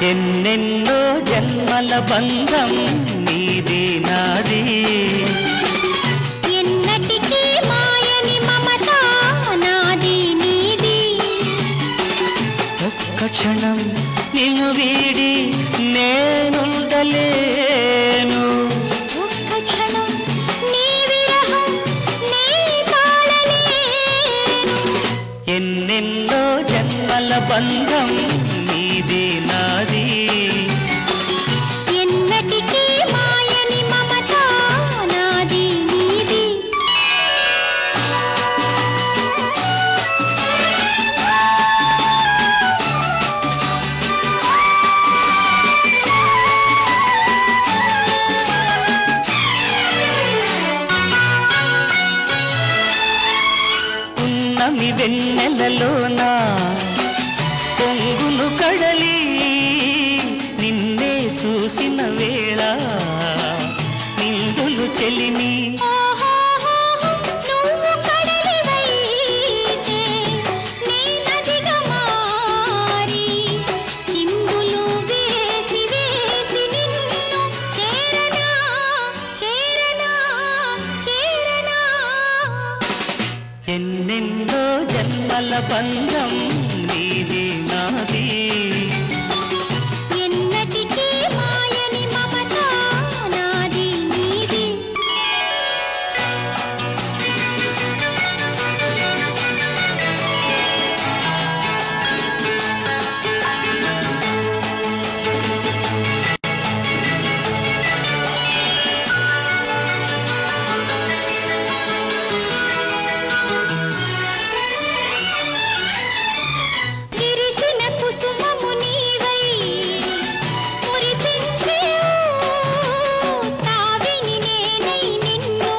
ఎన్నెన్నో జన్మల బంధం నీది నాది, ఎన్నటికీ మాయని మమత నాది నీది. ఒక్క క్షణం నిన్ను వీడి నేనుండలేను, ఒక్క క్షణం నీ విరహం నే తాళలేను. ఎన్నెన్నో జన్మల బంధం నీది నాది, ఎన్నటికీ మాయని మమత నాది నీది. ఉన్నమి వెన్నెలలోనా పొంగును కడలి, నిన్నే చూసిన వేళ నిండులు చెలిమి. నువ్వు కడలివైతే నే నదిగా మారి చిందులు వేసి వేసి నిన్ను చేరనా చేరనా చేరనా. ఎన్నెన్నో జన్మల బంధం నీది నాది, ఎన్నటికీ మాయని మమత నాది నీది. విరిసిన కుసుమము నీవై మురిపించేవు, తావిని నేనై నిన్ను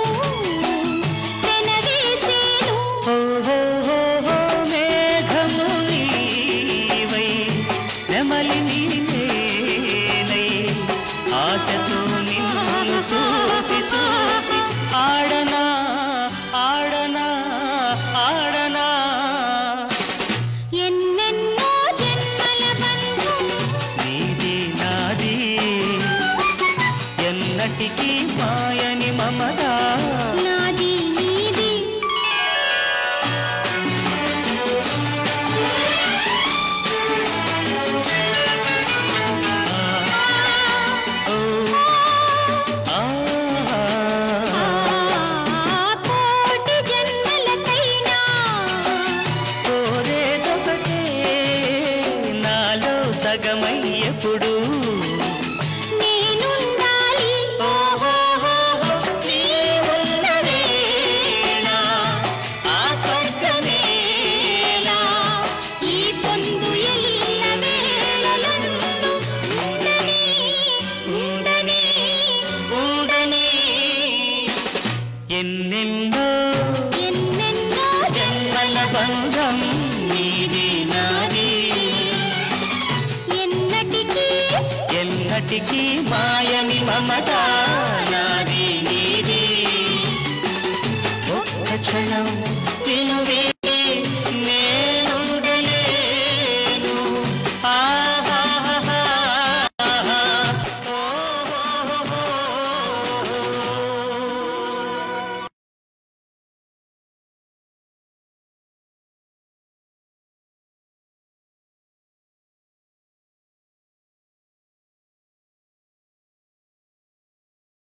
పెనవేసేను. ఓహో మేఘము నీవై నెమలిని నేనై ఆశతో నిన్ను చూసి చూసి ఆడనా ఆడనా ఆడనా. ఎన్నెన్నో జన్మల బంధం నీది నాది, ఎన్నటికీ మాయని మమత నాది నీది. ఆ కోటి జన్మలకైనా కోరేదొకటే నాలో సగమై ఎప్పుడు నేనుండాలి. నీ ఉన్న వేళ ఆ స్వర్గమేలా, ఈ పొందు ఎల్ల వేళలందు ఉండని ఉండని ఉండని. ఎన్నెన్నో ఎన్నెన్నో జన్మల బంధం నీది నాది, ఎన్నటికీ ఎన్నటికీ మా